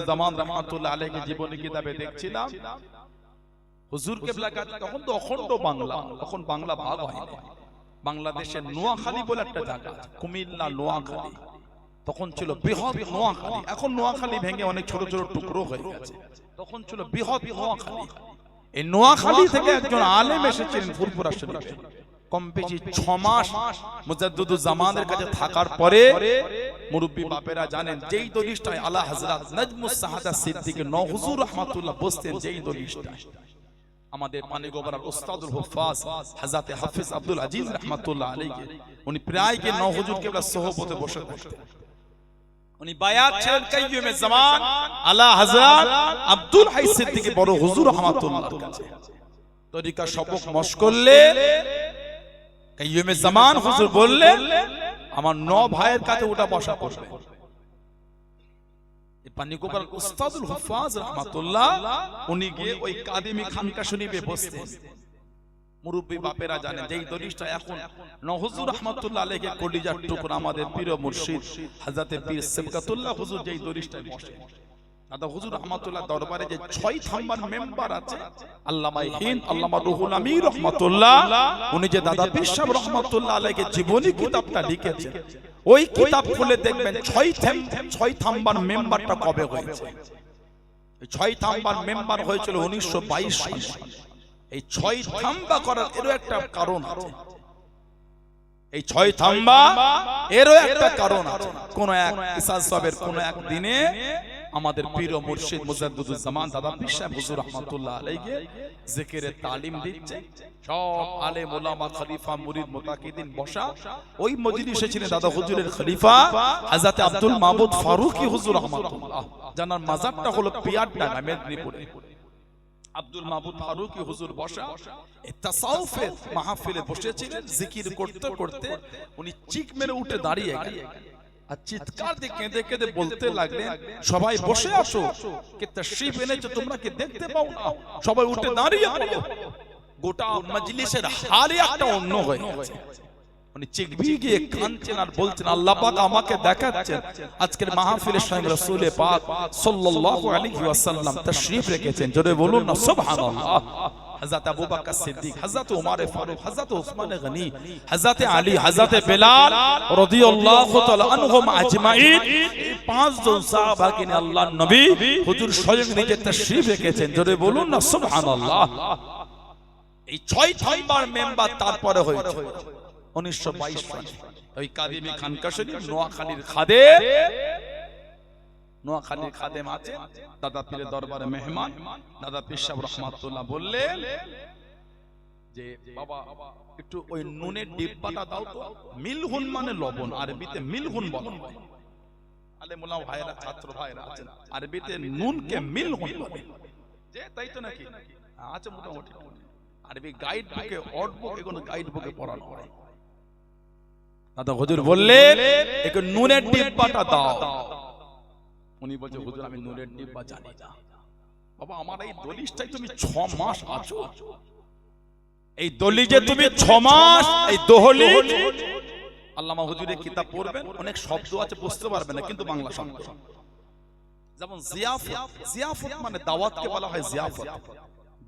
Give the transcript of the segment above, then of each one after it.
জামান রাহমাতুল্লাহ আলাইহি জীবনী কিতাবে দেখছিলাম হুজুর কিবলা তখন তো অখণ্ড বাংলা, তখন বাংলা ভাগ হয়নি। বাংলাদেশের নোয়াখালী বলে একটা জায়গা, কুমিল্লা নোয়াখালী, তখন ছিল বৃহৎ নোয়াখালী। এখন নোয়াখালী ভেঙে অনেক ছোট ছোট টুকরো হয়ে গেছে। তখন ছিল বৃহৎ নোয়াখালী। এই নোয়াখালী থেকে একজন আলেম এসেছিলেন ফুরফুরা শরীফে। কম বেশি 6 মাস মুজাদ্দিদুজ জামানের কাছে থাকার পরে মুরব্বী বাপেরা জানেন যেই দলিশটায় আলা হযরত নাজমুস সাহাদা সিদ্দিক নওহুজুর রাহমাতুল্লাহ বসতেন, যেই দলিশটায় আমাদের পানিগোবরার উস্তাদুল হুফাজ হযরত হাফেজ আব্দুল আজিজ রাহমাতুল্লাহ আলাইহি উনি প্রায় কে নওহুজুর কিবলা সোহবতে বসে থাকতেন। উনি বায়াত ছিলেন কাইয়ুমে জামান আলা হযরত আব্দুল হাই সিদ্দিক বড় হুজুর রাহমাতুল্লাহর কাছে। তরিকা সবক মশ করলে কাইয়ুমে জামান হুজুর বললেন আমার 9 ভাইয়ের কাছে ওটা বসা করবে। এই পানিগোবর উস্তাদুল হুফাজ রাহমাতুল্লাহ উনি গিয়ে ওই কাদিমি খানকা শরীফে বসতেন। মুরব্বী বাপেরা জানেন যেই দলিশটা এখন নওহুজুর রাহমাতুল্লাহ আলাইহি কলিজার টুকরা আমাদের পীর মুর্শিদ হযরত পীর সিবকাতুল্লাহ হুজুর যেই দলিশটায় বসে, দাদা হুজুর রাহমাতুল্লাহ দরবারে যে 6 থাম্বার মেম্বার আছে, আল্লামা হিন্দ আল্লামা রুহুল আমির রাহমাতুল্লাহ উনি যে দাদা পীর সাহেব রাহমাতুল্লাহ আলাইহি জীবনী কিতাবটা লিখেছেন, ওই কিতাব খুলে দেখবেন 6 থাম্বার মেম্বারটা কবে হয়েছে। এই 6 থাম্বার মেম্বার হয়েছিল 1922 সালে। এই 6 থাম্বা করার এরও একটা কারণ আছে। এই 6 থাম্বা এরও একটা কারণ আছে। কোন এক ইসাজ সাহেবের কোন এক দিনে আমাদের পীর ও মুর্শিদ মুজাদ্দিদুজ জামান দাদা পীর সাহেব হুজুর রাহমাতুল্লাহ আলাইহি জিকিরের তালিম দিচ্ছে। সব আলেম ওলামা খলিফা মুরিদ মুতাকিদিন বসা। ওই মজলিসে ছিলেন দাদা হুজুরের খলিফা হযরত আব্দুল মাবুদ ফারুকী হুজুর রাহমাতুল্লাহ, জানার মাজারটা হলো পিয়ারডাঙ্গা মেদিনীপুরে। আব্দুল মাবুদ ফারুকী হুজুর বসা তাসাউফের মাহফিলে বসেছিলেন। জিকির করতে করতে উনি চিক মেরে উঠে দাঁড়িয়ে গেলেন আর চিৎকার দিয়ে কেঁদে কেঁদে বলতে লাগলেন, সবাই বসে আসো, কে তাশরীফ এনেছো তোমরা কি দেখতে পাও না? সবাই উঠে দাঁড়িয়ে পড়ো। গোটা মজলিসের হাল একটা অন্য হয়ে গেছে। উনি চিকবি গিয়ে কাঁদছেন আর বলছেন, আল্লাহ পাক আমাকে দেখাচ্ছেন আজকের মাহফিলের সঙ্গে রাসূল পাক সাল্লাল্লাহু আলাইহি ওয়াসাল্লাম তাশরীফ রেখেছেন। জোরে বলুন না সুবহানাল্লাহ। হযরত আবু বকর সিদ্দিক, হযরত ওমর ফারুক, হযরত ওসমান গনি, হযরত আলী, হযরত বেলাল রাদিয়াল্লাহু তাআলা আনহুম আজমাইন, এই 5 জন সাহাবাকে নিয়ে আল্লাহর নবী হুজুর স্বয়ং নিজে তাশরীফ রেখেছেন। জোরে বলুন না সুবহানাল্লাহ। এই 6 থাম্বার মেম্বার তারপরে হয়েছে 1922 সালে। ওই কাদিমি খানকা শরীফ নোয়াখালীর খাদেম, নোয়াখালীর খাদেম আছে দাদা পীরের দরবারে মেহমান। দাদা পীর সাহেব রাহমাতুল্লাহ বললেন যে বাবা একটু ওই নুনের ডিব্বাটা দাও তো। মিলহুন মানে লবণ, আরবিতে মিলহুন বলা হয়। আলেম ওলামা ভাইরা ছাত্র ভাইরা আছেন, আরবিতে নুনকে মিলহুন বলে। যে তাই তো নাকি আছে মোটামুটি। আরবি গাইড বুকে অড বুক এগুলো গাইড বুকে পড়ানো হয়। দাদা হুজুর বললেন একটু নুনের ডিব্বাটা দাও। উনি বলছে, হুজুর আমি নুনের ডিব্বা জানি না। বাবা আমার এই দলিশটাই তুমি 6 মাস আছো, এই দলিজে তুমি 6 মাস এই দহলিজ। আল্লামা হুজুরের কিতাব পড়বেন, অনেক শব্দ আছে বুঝতে পারবেন না, কিন্তু বাংলা শব্দ। যেমন জিয়াফত, জিয়াফত মানে দাওয়াতকে বলা হয় জিয়াফত।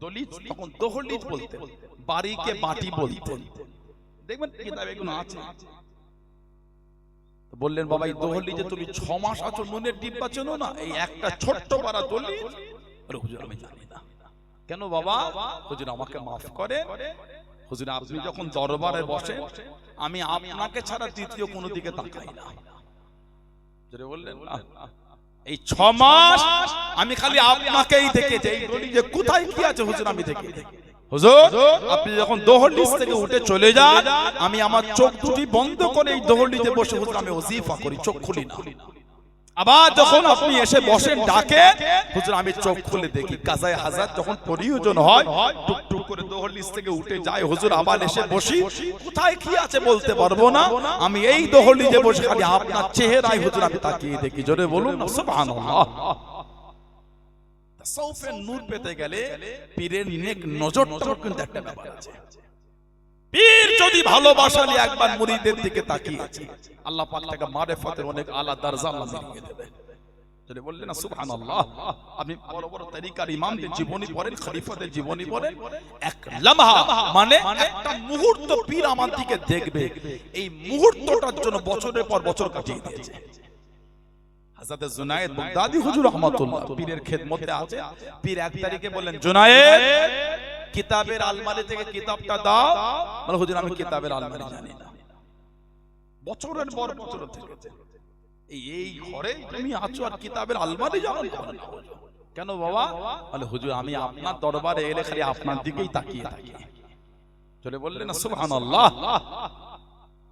দলিজ তখন দহলিজ বলতে, বাড়িকে বাটি বলতে। দেখবেন কিতাবে এগুলো আছে। বললেন বাবা এই দহলিজে তুমি 6 মাস আছো, নুনের ডিব্বা চেনো না? এই একটা ছোট্ট পারা দলিজ। আরে হুজুর আমি জানি না। কেন বাবা? হুজুর আমাকে মাফ করে। হুজুর আপনি যখন দরবারে বসেন আমি আপনাকে ছাড়া দ্বিতীয় কোনো দিকে তাকাই না। জোরে বললেন না। এই 6 মাস আমি খালি আপনাকেই দেখেছি। এই দলিজে কোথায় কি আছে হুজুর আমি দেখি। হুজুর আপনি যখন দহলিজ থেকে উঠে চলে যান আমি আমার চোখ দুটি বন্ধ করে এই দহলিজে বসে হুজুর আমি ওজিফা করি, চোখ খুলি না। আবার যখন আপনি এসে বসেন ডাকে হুজুর আমি চোখ খুলে দেখি। কাজায়ে হাজাত যখন প্রয়োজন হয় টুক টুক করে দহলিজ থেকে উঠে যায় হুজুর, আবার এসে বসি। কোথায় কি আছে বলতে পারবো না, আমি এই দহলিজে বসে খালি আপনার চেহারায় হুজুর আমি তাকিয়ে দেখি। জোরে বলুন না সুবহানাল্লাহ। তাসাউফের নূর পেতে গেলে পীরের নেক নজরটাও কিন্তু একটা ব্যাপার আছে। পীর যদি ভালোবাসা নিয়ে একবার মুরিদের দিকে তাকিয়ে আল্লাহ পাক তাকে মারিফাতের অনেক আলা দরজা আল্লাহ দিয়ে দেবে। যদি বললেন না সুবহানাল্লাহ। আপনি বড় বড় তরিকার ইমামদের জীবনী পড়েন, খলিফাদের জীবনী পড়েন, এক লামহা মানে একটা মুহূর্ত পীর আমার দিকে দেখবে, এই মুহূর্তটার জন্য বছরের পর বছর কাটিয়ে দিয়েছে। হযরত জুনায়েদ বাগদাদি হুজুর রাহমাতুল্লাহ পীরের খেদমতে আছে। পীর এক তারিখে বললেন, জুনায়েদ কিতাবের আলমারি থেকে কিতাবটা দাও। বলে, হুজুর আমি কিতাবের আলমারি জানি না। বছরের পর বছর থেকে এই ঘরে তুমি আছো আর কিতাবের আলমারি জানো না? কেন বাবা? বলে, হুজুর আমি আপনার দরবারে এলে খালি আপনার দিকেই তাকিয়ে থাকি। চলে বললেন না সুবহানাল্লাহ।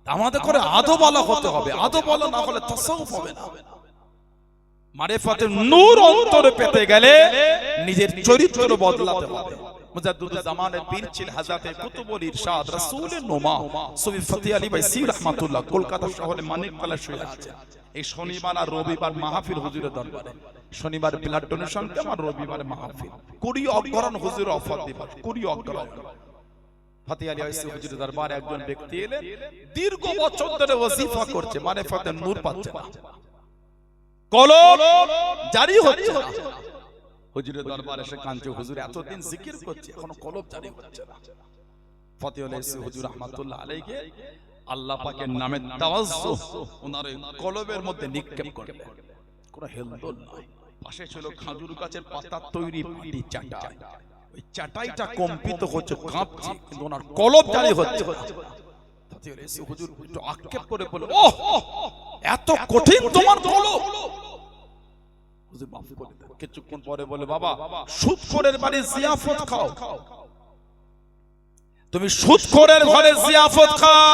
আমাদের করে আদবওয়ালা হতে হবে, আদবওয়ালা না হলে তাসাউফ হবে না। মারিফাতের নূর অন্তরে পেতে গেলে নিজের চরিত্র বদলাতে হবে। মুজাদ্দিদুজ জামানের পীর ছিলেন হযরত কুতুবুল ইরশাদ রাসূলের নোমা সুফি ফতি আলী ভাই সি রাহমাতুল্লাহ, কলকাতা শহরে মানিকতলা শুয়ে আছে। এই শনিবার আর রবিবার মাহফিল হুজুরের দরবারে। শনিবার ব্লাড ডোনেশন ক্যাম্প আর রবিবারে মাহফিল। 20 অগ্রহণ হুজুর অফার দিবেন, 20 অগ্রহণ। ফতি আলী ভাই সি হুজুরের দরবারে একজন ব্যক্তি এলেন, দীর্ঘ বছর ধরে ওয়াজিফা করছে, মারিফাতের নূর পাচ্ছে না, কলম জারি হচ্ছে না। হুজুরের দরবারে এসে কাঁদছে, হুজুর এতদিন জিকির করছি এখনো কলম জারি হচ্ছে না। ফতি আলী হুজুর রাহমাতুল্লাহ আলাইহি আল্লাহ পাকের নামে তাওয়াজ্জুহ ওনার কলবের মধ্যে নিক্ষেপ করলেন। কোনো হেলদোল নাই। পাশে ছিল খাজুর গাছের পাতা তৈরি মাটি চাটাই। ওই চাটাইটা কম্পিত হচ্ছে, কাঁপছে, কিন্তু ওনার কলব জারি হচ্ছে। ফতি আলী হুজুর একটু আক্ষেপ করে বলে, ওহ এত কঠিন তোমার কলব? হুজুর মাফ করে দেন। কিছুক্ষণ পরে বলে, বাবা সুদখোরের বাড়ি জিয়াফত খাও, তুমি সুদখোরের ঘরে জিয়াফত খাও,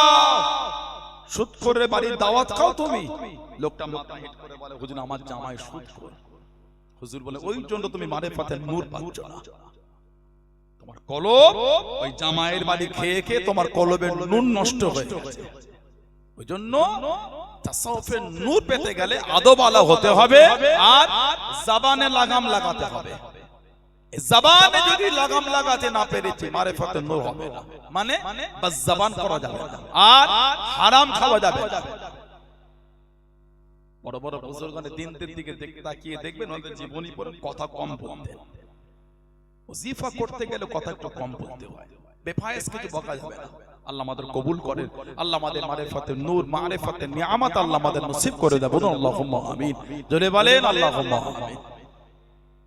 সুদখোরের বাড়ির দাওয়াত খাও তুমি। লোকটা মাথা হেট করে বলে, হুজুর আমার জামাই সুদখোর। হুজুর বলে, ওই জন্য তুমি মারিফাতের নূর পাচ্ছ না। তোমার কলব ওই জামাইয়ের বাড়ি খেয়ে খেয়ে তোমার কলবের নূর নষ্ট হয়ে গেছে। ওই জন্য তাসাউফের নূর পেতে গেলে আদবওয়ালা হতে হবে আর জবানে লাগাম লাগাতে হবে। জবানে যদি লাগাম লাগাতে না পেরেছি মারিফাতের নূর হবে না। মানে বাস জবান করা যাবে না আর হারাম খাওয়া যাবে না। বড় বড় বুজুর্গদের দিনের দিকে তাকিয়ে দেখবেন ওদের জীবনী পড়ে কথা কম বলতেন। ওয়াজিফা করতে গেলে কথা একটু কম বলতে হয়, বেফায়েজ কিছু বকা যাবে না। আল্লাহ আমাদের কবুল করেন, আল্লাহ আমাদের মারিফাতের নূর মারিফাতের নিয়ামত আল্লাহ আমাদের নসিব করে দেন। বলুন আল্লাহুম্মা আমিন। জোরে বলেন আল্লাহুম্মা আমিন।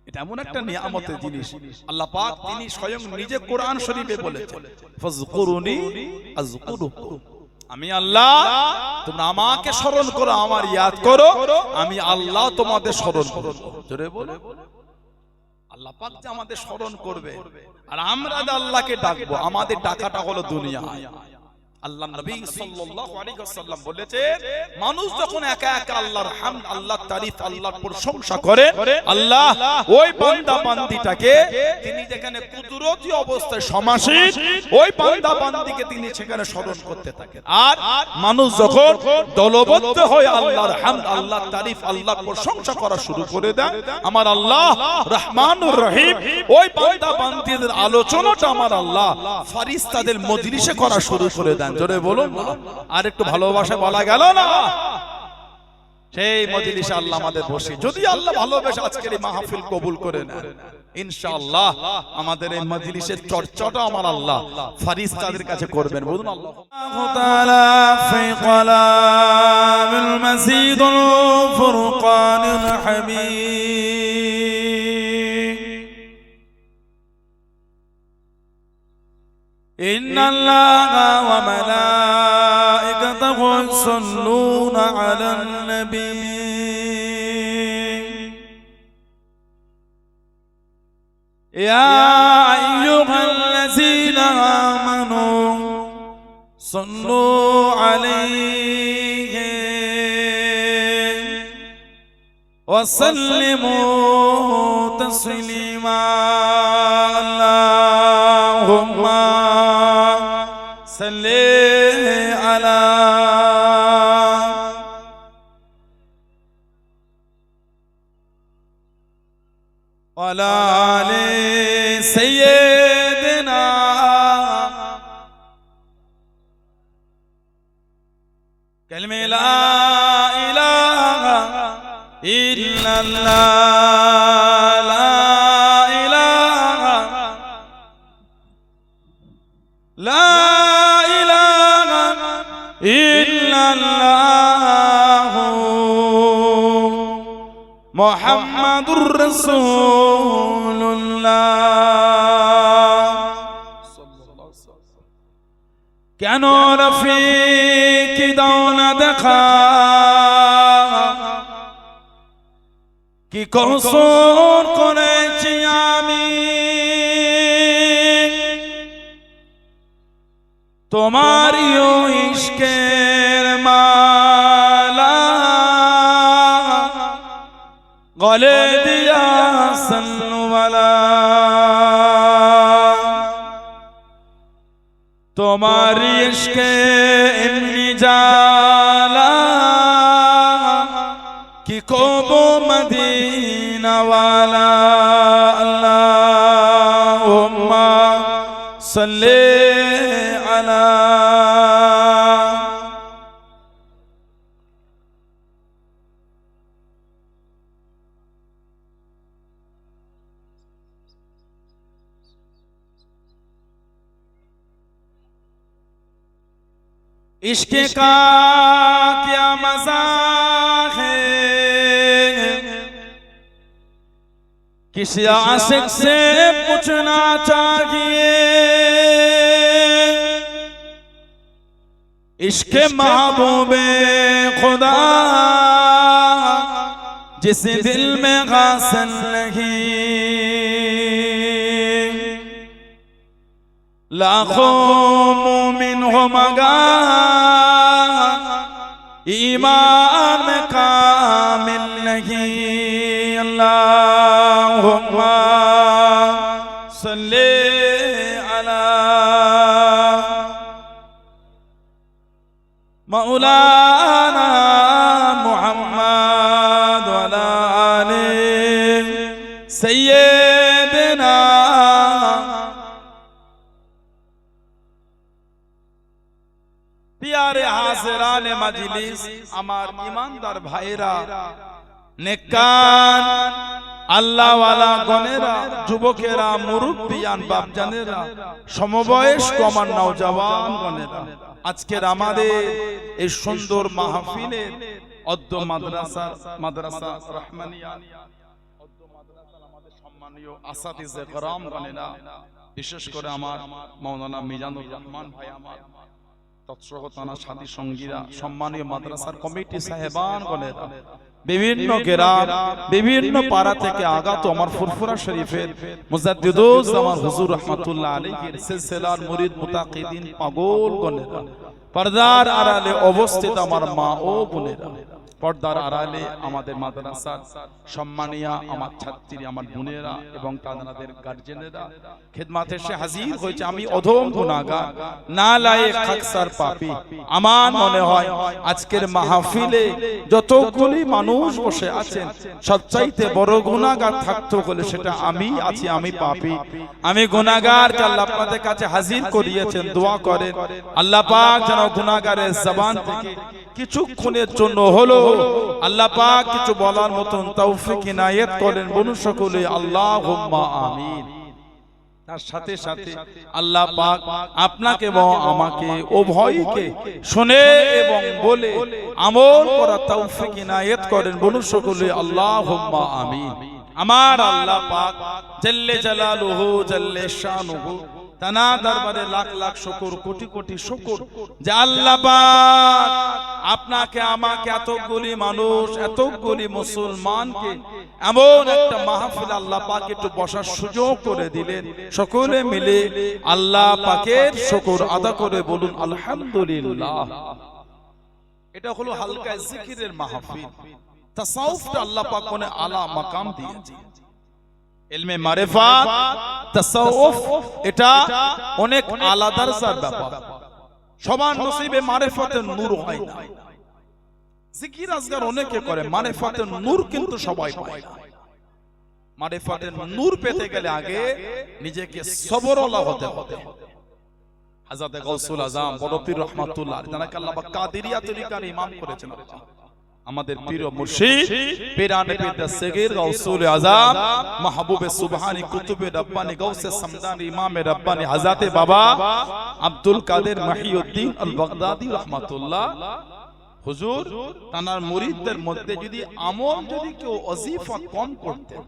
এটা এমন একটা নিয়ামতের জিনিস আল্লাহ পাক তিনি স্বয়ং নিজে কোরআন শরীফে বলেছেন, ফাযকুরুনি আযকুরুকুম। আমি আল্লাহ, তোমরা আমাকে স্মরণ করো, আমার ইয়াদ করো, আমি আল্লাহ তোমাদের স্মরণ করব। জোরে বলো। আল্লাহ পাক যে আমাদের স্মরণ করবে আর আমরা যে আল্লাহকে ডাকবো, আমাদের ডাকাটা হলো দুনিয়া। আল্লাহ নবী সাল্লাল্লাহু আলাইহি ওয়াসাল্লাম বলেছেন, মানুষ যখন একা একা আল্লাহর হামদ, আল্লাহর তারিফ, আল্লাহর প্রশংসা করে, আল্লাহ ওই বান্দা বান্দীটাকে তিনি যেখানে কুদরতি অবস্থায় সমাসীন, ওই বান্দা বান্দীকে তিনি সেখানে স্মরণ করতে থাকেন। আর মানুষ যখন দলবদ্ধ হয়ে আল্লাহর হামদ, আল্লাহর তারিফ, আল্লাহর প্রশংসা করা শুরু করে দেন, আমার আল্লাহ রহমানুর রহিম ওই বান্দা বান্দীদের আলোচনাটা আমার আল্লাহ ফেরেশতাদের মজলিসে করা শুরু করে দেন। জোরে বলুন। আর একটু ভালোবাসা বলা গেল না, সেই মজলিসে আল্লাহ আমাদের বসে, যদি আল্লাহ ভালোবেসে আজকের এই মাহফিল কবুল করে নেন, ইনশাআল্লাহ আমাদের এই মজলিসের চর্চাটা আমার আল্লাহ ফেরেশতাদের কাছে করবেন। বলুন আল্লাহু তাআলা ফি কালামিল মাজিদুল ফুরকানিল হামিদ। ইন্নাল্লাহা ওয়া মালাইকাতাহু ইউসাল্লুনা আলান নবী ইয়া আইয়ুহাল্লাযীনা আমানু সাল্লু আলাইহি ওয়া সাল্লিমু তাসলিমা। আল্লাহুম্মা সাল্লি আলা ওয়ালা আলি সাইয়্যিদিনা কালিমা লা ইলাহা ইল্লাল্লাহ ইল্লাল্লাহ লা ইলাহা ইল্লাল্লাহ মুহাম্মাদুর রাসূলুল্লাহ। কেন রফিক দাও না দেখা, কি কসুর করেছি আমি, তোমারই ইশকের মালা গলে দিয়া সন্নুওয়ালা, তোমারই ইশকে এমনি জালা কি কবো মদিনাওয়ালা। আল্লাহুম্মা সাল্লি আলা इश्क का क्या मजा है, किसी आशिक से पूछना चाहिए। इश्क महबूबे खुदा जिस दिल में गासन नहीं, लाखों मोमिन हो मगर ईमान में कामिल नहीं। अल्लाहुम्मा सल्ली अला मौलाना मुहम्मद व अला आले सय्यदना। प्यारे हाज़िराने मजलिस, আমার ইমানদার ভাইরা, নেকান আল্লাহ ওয়ালা গনেরা, যুবকেরা, মুরব্বিয়ান বাপজানেরা, সমবয়স্ক আমার নওজওয়ান গনেরা, আজকের আমাদের এই সুন্দর মাহফিলের অদ্য মাদ্রাসা রহমানিয়া অদ্য মাদ্রাসার আমাদের সম্মানীয় আসাতিজে کرام গনেরা, বিশেষ করে আমার মাওলানা মিজানুর রহমান ভাই, আমার তৎসহ তানা সাথী সঙ্গীরা, সম্মানীয় মাদ্রাসার কমিটি সাহেবান গণেরা, বিভিন্ন গ্রাম বিভিন্ন পাড়া থেকে আগত আমার ফুরফুরা শরীফের মুজাদ্দিদুজ জামান হুজুর রাহমাতুল্লাহ আলাইহির সিলসিলার মুরিদ মুতাকিদিন পাগল গণেরা, পর্দার আড়ালে অবস্থিত আমার মা ও বোনেরা, পর্দার আড়ালে আমাদের মাদ্রাসার সম্মানিয়া আমার ছাত্রী, আমার বোনেরা এবং তাদের গার্জেনেরা খিদমাতে এসে হাজির হয়েছে। আমি অধম গুনাহগার, নালায়েক, খাকসার, পাপী। আমার মনে হয় আজকের মাহফিলে যতগুলি মানুষ বসে আছেন, সবচাইতে বড় গুনাহগার থাকতো বলে সেটা আমি আছি। আমি পাপী, আমি গুনাহগারকে আল্লাহ আপনাদের কাছে হাজির করিয়েছেন। দোয়া করেন আল্লাহ পাক যেন গুনাহগারের জবান থেকে কিছুক্ষণের জন্য হলো আল্লাহ পাক কিছু বলার মতন তৌফিক ইনায়েত করেন। বলুন সকলে আল্লাহুম্মা আমিন। তার সাথে সাথে আল্লাহ পাক আপনাকে এবং আমাকে উভয়কে শুনে এবং বলে আমল করার তৌফিক ইনায়েত করেন। বলুন সকলে আল্লাহুম্মা আমিন। আমার আল্লাহ পাক জাল্লে জালালুহু জাল্লে শানুহু, তানা দরবারে লাখ লাখ শুকর, কোটি কোটি শুকর যে আল্লাহ পাক আপনাকে আমাকে এতগুলি মানুষ, এতগুলি মুসলমানকে এমন একটা মাহফিল আল্লাহ পাক একটু বসার সুযোগ করে দিলেন। সকলে মিলে আল্লাহ পাকের শুকর আদা করে বলুন আলহামদুলিল্লাহ। এটা হলো হালকা জিকিরের মাহফিল। তাসাউফটা আল্লাহ পাক কোনে আলা মাকাম দিয়েছে। ইলমে মারিফাত, তাসাউফ এটা অনেক আলা দরজার ব্যাপার। সবার নসিবে মারিফাতের নূর হয় না। জিকির আজকার অনেকে করে, মারিফাতের নূর কিন্তু সবাই পায় না। মারিফাতের নূর পেতে গেলে আগে নিজেকে সবরওয়ালা হতে হবে। হযরত গাউসুল আজম বড় পীর রহমাতুল্লাহ আলাইহি, যাকে আল্লাহ পাক কাদেরিয়া তরিকার ইমাম করেছেন, আমাদের প্রিয় মুর্শিদ পেরানে পেদা সগীর গাউসুল আযম মাহবুবে সুবহানী কুতুবে রব্বানী গাউসে সমদানি ইমামে রব্বানী হযরত বাবা আব্দুল কাদের মহিউদ্দিন আল বাগদাদি রাহমাতুল্লাহ হুজুর তানার মুরিদদের মধ্যে যদি আমল যদি কেউ ওয়াজিফা কম করতেন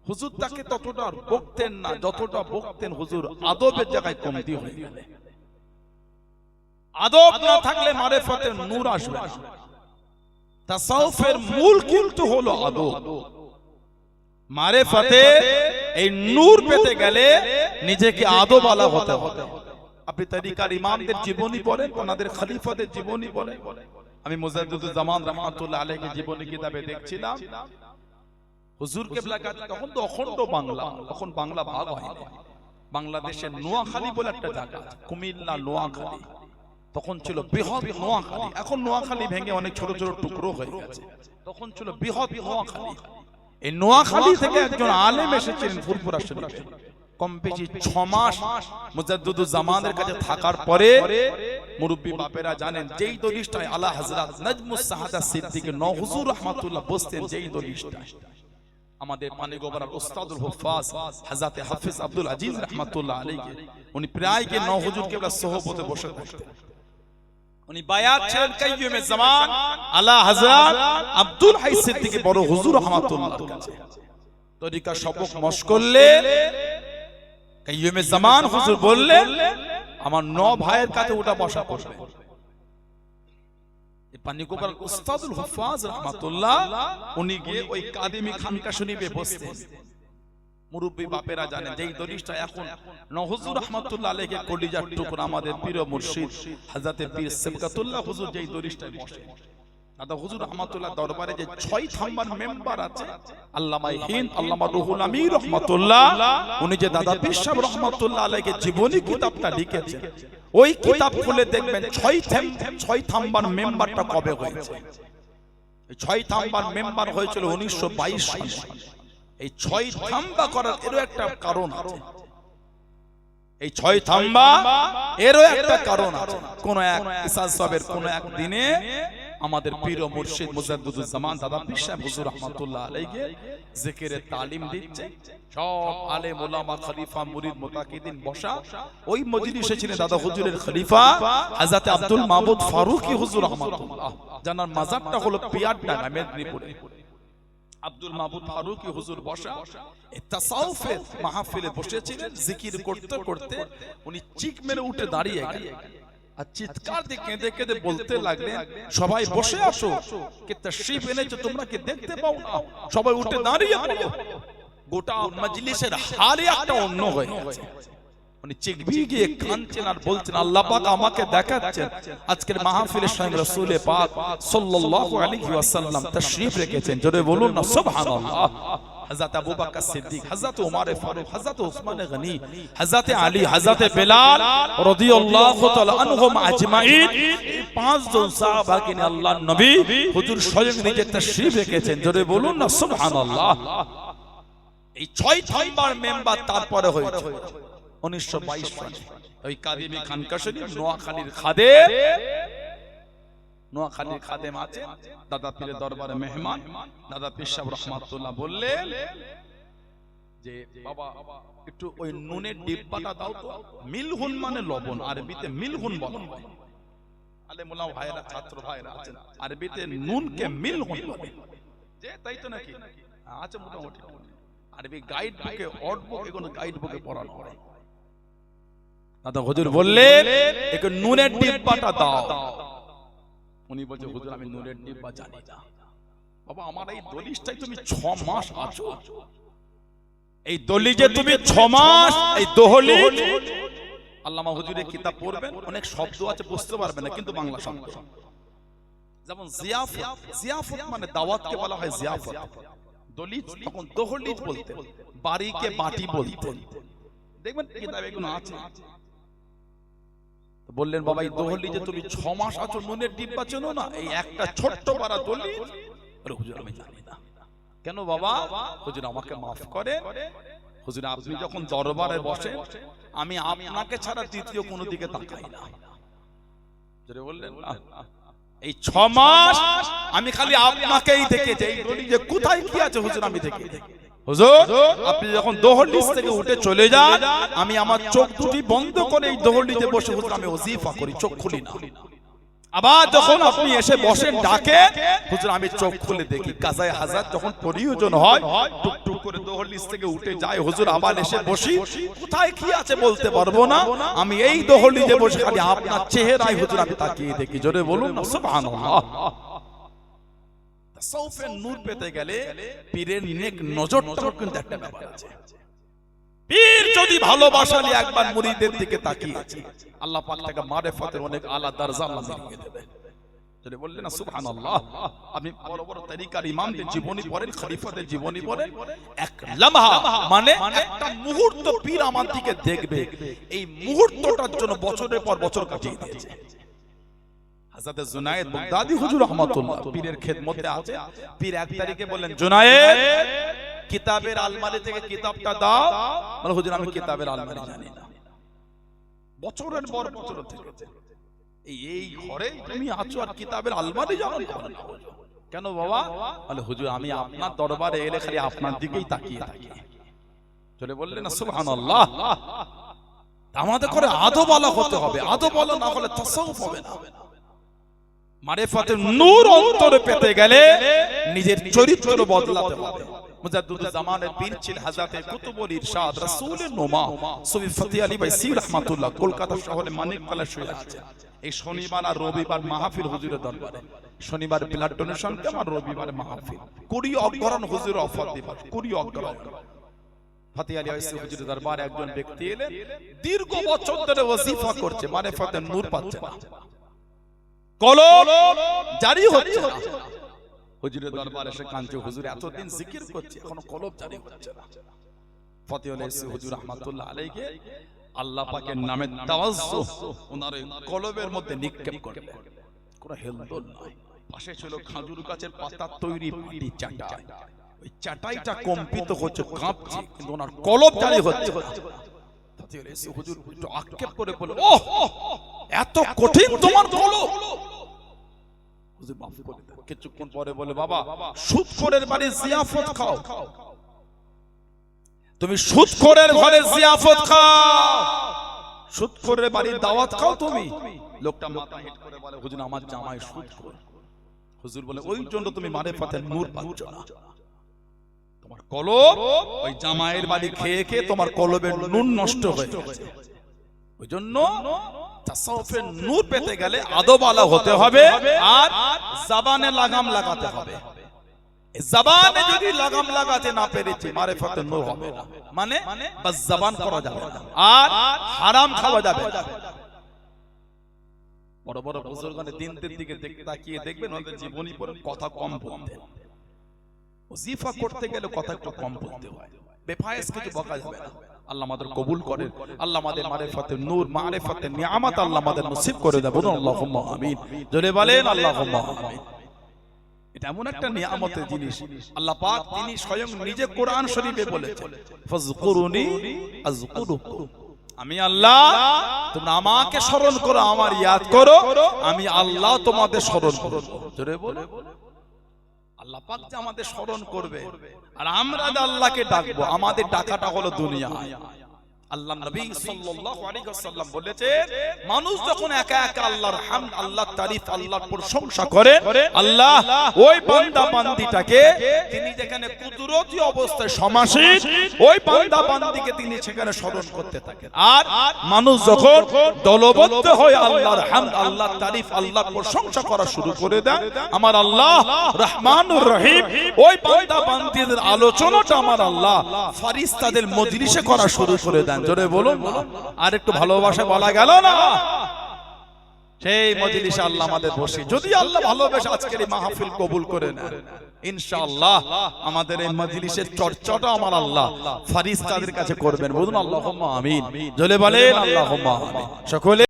হুজুর তাকে ততটা বকতেন না যতটা বকতেন হুজুর আদবের জায়গায় কমতি হয়ে গেলে। আদব না থাকলে মারিফাতের নূর আসবে না। তাসাউফের মূল কিন্তু হলো আদব। মারিফাতে এই নূর পেতে গেলে নিজেকে আদবওয়ালা হতে হবে। আপনি তরিকার ইমামদের জীবনী পড়েন, ওনাদের খলিফাদের জীবনী পড়েন। আমি মুজাদ্দিদুল জামান রাহমাতুল্লাহ আলাইহি জীবনী কিতাবে দেখছিলাম হুজুর কেবলা তখন তো অখণ্ড বাংলা, তখন বাংলা ভাগ হয়নি। বাংলাদেশের নোয়াখালী বলে একটা জায়গা, কুমিল্লা নোয়াখালী, তখন ছিল বৃহৎ নোয়াখালী। এখন নোয়াখালী ভেঙে অনেক ছোট ছোট টুকরো হয়ে গেছে। তখন ছিল বৃহৎ নোয়াখালী। এই নোয়াখালী থেকে একজন আলেম এসেছিলেন ফুরফুরা শরীফে। কম বেশি 6 মাস মুজাদ্দিদুল জামানের কাছে থাকার পরে মুরব্বি বাপেরা জানেন যেই দলিশটায় আলা হযরত নাজমুস সাহাদা সিদ্দিক নওহুজুর রাহমাতুল্লাহ বসতেন, যেই দলিশটায় আমাদের পানিগোবরার উস্তাদুল হুফাজ হযরত হাফেজ আব্দুল আজিজ রাহমাতুল্লাহ আলাইহি উনি প্রায় কে নওহুজুর কেবলা সোহবতে বসে থাকতেন। উনি বায়াত ছিলেন কাইয়ুমে জামান আলা হযরত আব্দুল হাই সিদ্দিক বড় হুজুর রাহমাতুল্লাহর কাছে। তরিকা সবক মশ করলে কাইয়ুমে জামান হুজুর বললেন আমার 9 ভাইয়ের কাছে ওটা বসা করবে। এই পানিগোবর উস্তাদুল হুফাজ রাহমাতুল্লাহ উনি গিয়ে ওই কাদেমি খানকা শরীফে বসতেন। মুরব্বি বাপেরা জানেন যেই দলিশটা এখন নওহুজুর রাহমাতুল্লাহ আলাইহি কলিজার টুকরা আমাদের পীর মুর্শিদ হযরত পীর সিবকাতুল্লাহ হুজুর যেই দলিশটায় বসে, দাদা হুজুর রাহমাতুল্লাহ দরবারে যে 6 থাম্বার মেম্বার আছে, আল্লামা হিন্দ আল্লামা রুহুল আমিন রাহমাতুল্লাহ উনি যে দাদা পীর সাহেব রাহমাতুল্লাহ আলাইহি জীবনী কিতাবটা লিখেছেন, ওই কিতাব খুলে দেখবেন 6 থাম্বার মেম্বারটা কবে হয়েছে। এই 6 থাম্বার মেম্বার হয়েছিল 1922 সালে। এই 6 থাম্বা করার এরও একটা কারণ আছে। এই 6 থাম্বা এরও একটা কারণ আছে। কোন এক ইসা সাহেবের কোন এক দিনে আমাদের পীর ও মুর্শিদ মুজাদ্দিদুল জামান দাদা পীর সাহেব হুজুর রাহমাতুল্লাহ আলাইহি জিকিরের তালিম দিচ্ছে। সব আলেম ওলামা খলিফা মুরিদ মুতাকিদিন বসা। ওই মজলিসে ছিলেন দাদা হুজুরের খলিফা হযরত আব্দুল মাবুদ ফারুকী হুজুর রাহমাতুল্লাহ, জানার মাজারটা হলো পিয়ারডাঙ্গা মেদিনীপুরে। আব্দুল মাবুদ ফারুকী হুজুর বসা এই তাসাউফের মাহফিলে বসেছিলেন। জিকির করতে করতে উনি চিক মেরে উঠে দাঁড়িয়ে গেলেন আর চিৎকার দিয়ে কেঁদে কেঁদে বলতে লাগলেন, সবাই বসে আসো, কে তাশরীফ এনেছো তোমরা কি দেখতে পাও না? সবাই উঠে দাঁড়িয়ে পড়ো। গোটা মজলিসের হালই একটা অন্য হয়ে গেছে। উনি চিকবি গিয়ে কাঁদছেন আর বলছেন, আল্লাহ পাক আমাকে দেখাচ্ছেন আজকের মাহফিলের সঙ্গে রাসূল পাক সাল্লাল্লাহু আলাইহি ওয়াসাল্লাম তাশরীফ রেখেছেন। জোরে বলুন না সুবহানাল্লাহ। হযরত আবু বকর সিদ্দিক, হযরত ওমর ফারুক, হযরত ওসমান গনি, হযরত আলী, হযরত বেলাল রাদিয়াল্লাহু তাআলা আনহুম আজমাইন, এই 5 জন সাহাবাকে নিয়ে আল্লাহর নবী হুজুর স্বয়ং নিজে তাশরীফ রেখেছেন। জোরে বলুন না সুবহানাল্লাহ। এই 6 থাম্বার মেম্বার তারপরে হয়েছে 1922 সালে। ওই কাদিমি খানকা শরীফ নোয়াখালীর খাদেম, নোয়াখালীর খাদেম আছে দাদা পীরের দরবারে মেহমান। দাদা পীর সাহেব রাহমাতুল্লাহ বললেন যে বাবা একটু ওই নুনের ডিব্বাটা দাও তো। মিলহুন মানে লবণ, আরবিতে মিলহুন বলা হয়। আলেম ওলামা ভাইরা ছাত্র ভাইরা আছেন, আরবিতে নুনকে মিলহুন বলে। যে তাই তো নাকি আছে মোটামুটি আরবি গাইড বুকে অর্ড বুক এগুলো গাইড বুকে পড়ানো হয়। দাদা হুজুর বললেন একটু নুনের ডিব্বাটা দাও। উনি বলছে হুজুর আমি নুনের ডিব্বা জানি না। বাবা আমার এই দলিশটাই তুমি 6 মাস আছো, এই দলিজে তুমি 6 মাস এই দহলিজ। আল্লামা হুজুরের কিতাব পড়বেন, অনেক শব্দ আছে বুঝতে পারবেন না কিন্তু বাংলা শব্দ। যেমন জিয়াফত, জিয়াফত মানে দাওয়াতকে বলা হয় জিয়াফত। দলিজ তখন দহলিজ বলতেন, বাড়িকে বাটি বলতেন। দেখবেন কিতাবে এগুলো আছে। বললেন বাবা এই দহলিজে তুমি 6 মাস আছো, নুনের ডিব্বা চেনো না? এই একটা ছোট্ট পারা দলিজ। আরে হুজুর আমি জানি না। কেন বাবা? হুজুর আমাকে মাফ করে। হুজুর আপনি যখন দরবারে বসেন আমি আপনাকে ছাড়া তৃতীয় কোনো দিকে তাকাই না। জোরে বললেন এই 6 মাস আমি খালি আপনাকেই দেখেছি, এই দলিলে কোথায় কি আছে হুজুর আমি দেখি। হুজুর আপনি যখন দোহলিস থেকে উঠে চলে যান, আমি আমার চোখ দুটি বন্ধ করে এই দোহলিতে বসে হুজুর আমি ওজিফা করি, চোখ খুলি না। আবার যখন আপনি এসে বসেন ডাকে হুজুর আমি চোখ খুলে দেখি। কাজায়ে হাজাত যখন প্রয়োজন হয় টুকটুক করে দোহলিস থেকে উঠে যায় হুজুর, আবার এসে বসি। কোথায় কি আছে বলতে পারবো না, আমি এই দোহলিতে বসে খালি আপনার চেহারায় হুজুর আমি তাকিয়ে দেখি। জোরে বলুন না সুবহানাল্লাহ। তাসাউফের নূর পেতে গেলে পীরের নেক নজরটাও কিন্তু একটা ব্যাপার আছে। পীর যদি ভালোবাসা নিয়ে একবার মুরিদের দিকে তাকিয়েছে, আল্লাহ পাক তাকে মারিফাতের অনেক আলা দরজা আল্লাহ দিয়ে দেবে। যদি বললেন না সুবহানাল্লাহ। আপনি বড় বড় তরিকার ইমামদের জীবনী পড়েন, খলিফাদের জীবনী পড়েন, এক লমহা মানে একটা মুহূর্ত পীর আমার দিকে দেখবে, এই মুহূর্তটার জন্য বছরের পর বছর কাটিয়ে দিয়েছে। হযরত জুনায়েদ বাগদাদি হুজুর রাহমাতুল্লাহ পীরের খেদমতে আছে। পীর এক তারিখে বললেন, জুনায়েদ কিতাবের আলমারি থেকে কিতাবটা দাও। বলে হুজুর আমি কিতাবের আলমারি জানি না। বছরের পর বছর থেকে এই ঘরে তুমি আছো আর কিতাবের আলমারি জানো না? কেন বাবা? বলে হুজুর আমি আপনার দরবারে এলে খালি আপনার দিকেই তাকিয়ে থাকি। চলে বললেন না সুবহানাল্লাহ। আমাদের করে আদবওয়ালা হতে হবে, আদবওয়ালা না হলে তাসাউফ হবে না। মারিফাতের নূর অন্তরে পেতে গেলে নিজের চরিত্র বদলাতে হবে। মুজাদ্দিদুল জামানের পীর ছিলেন হযরত কুতুবুল ইরশাদ রাসূলের নোমা সুফি ফতি আলী বাইসি রাহমাতুল্লাহ, কলকাতা শহরে মানিকতলা শুয়ে আছে। এই শনিবার আর রবিবার মাহফিল হুজুরের দরবারে। শনিবার ব্লাড ডোনেশন ক্যাম্প আর রবিবার মাহফিল। 20 অগ্রহণ হুজুর অফার দিবেন, 20 অগ্রহণ। ফতি আলী বাইসি হুজুরের দরবারে একজন ব্যক্তি এলেন, দীর্ঘ বছর ধরে ওয়াজিফা করছে, মারিফাতের নূর পাচ্ছে না, কলব জারি হচ্ছে না। হুজুরের দরবারে এসে কাঁদছে, হুজুর এতদিন জিকির করছে এখনো কলব জারি হচ্ছে না। ফতি আলী বাইসি হুজুর রাহমাতুল্লাহ আলাইহি আল্লাহ পাকের নামে তাওয়াজ্জুহ ওনার কলবের মধ্যে নিক্ষেপ করলেন। কোনো হেলদোল নয়। পাশে ছিল খাজুর গাছের পাতা তৈরি মাটি চাটাই, ওই চাটাইটা কম্পিত হচ্ছে, কাঁপছে, কিন্তু ওনার কলব জারি হচ্ছে না। ফতি আলী বাইসি হুজুর একটু আক্ষেপ করে বললেন, ওহ এত কঠিন তোমার কলব? হুজুর মাফ করে দেন। কিছুক্ষণ পরে বলে, বাবা সুদখোরের বাড়ি জিয়াফত খাও, তুমি সুদখোরের ঘরে জিয়াফত খাও, সুদখোরের বাড়ির দাওয়াত খাও তুমি। লোকটা মাথা হেট করে বলে, হুজুর আমার জামাই সুদখোর। হুজুর বলে, ওই জন্য তুমি মারিফাতের নূর পাচ্ছ না। তোমার কলব ওই জামাইয়ের বাড়ি খেয়ে খেয়ে তোমার কলবের নূর নষ্ট হয়ে গেছে। ওই জন্য তাসাউফের নূর পেতে গেলে আদবওয়ালা হতে হবে আর জবানে লাগাম লাগাতে হবে। জবানে যদি লাগাম লাগাতে না পেরেছি মারিফাতের নূর হবে না। মানে বাস জবান করা যাবে না আর হারাম খাওয়া যাবে না। বড় বড় বুজুর্গদের দিনের দিকে তাকিয়ে দেখবেন ওদের জীবনী পড়ে কথা কম বলতেন। ওজিফা করতে গেলে কথা একটু কম বলতে হয়, বেফায়েজ কিছু বকা যাবে না। আল্লাহ আমাদের কবুল করেন, আল্লাহ আমাদের মারিফাতের নূর মারিফাতের নিয়ামত আল্লাহ আমাদের নসিব করে দেন। বলুন আল্লাহুম্মা আমিন। জোরে বলেন আল্লাহুম্মা আমিন। এটা এমন একটা নিয়ামতের জিনিস আল্লাহ পাক তিনি স্বয়ং নিজে কোরআন শরীফে বলেছেন, ফাযকুরুনি আযকুরুকুম। আমি আল্লাহ, তোমরা আমাকে স্মরণ করো, আমার ইয়াদ করো, আমি আল্লাহ তোমাদের স্মরণ করব। জোরে বলো। আল্লাহ পাক যে আমাদের স্মরণ করবে আর আমরা যে আল্লাহকে ডাকবো, আমাদের ডাকাটা হলো দুনিয়ায়। আল্লাহ নবী সাল্লাল্লাহু আলাইহি ওয়াসাল্লাম বলেছেন, মানুষ যখন একা একা আল্লাহর হামদ, আল্লাহর তারিফ, আল্লাহর প্রশংসা করে, আল্লাহ ওই বান্দা বান্দীটাকে তিনি যেখানে কুদরতি অবস্থায় সমাসীন, ওই বান্দা বান্দীকে তিনি সেখানে স্মরণ করতে থাকেন। আর মানুষ যখন দলবদ্ধ হয়ে আল্লাহর হামদ, আল্লাহর তারিফ, আল্লাহর প্রশংসা করা শুরু করে দেন, আমার আল্লাহ রহমানুর রহিম ওই বান্দা বান্দীদের আলোচনাটা আমার আল্লাহ ফেরেশতাদের মজলিসে করা শুরু করে দেন। জোরে বলুন। আর একটু ভালোবাসা বলা গেল না, সেই মজলিসে আল্লাহ আমাদের বসে। যদি আল্লাহ ভালোবেসে আজকের এই মাহফিল কবুল করে নেন, ইনশাআল্লাহ আমাদের এই মজলিসের চর্চাটা আমার আল্লাহ ফেরেশতাদের কাছে করবেন। বলুন আল্লাহুম্মা আমিন। জোরে বলেন আল্লাহুম্মা আমিন। সকলে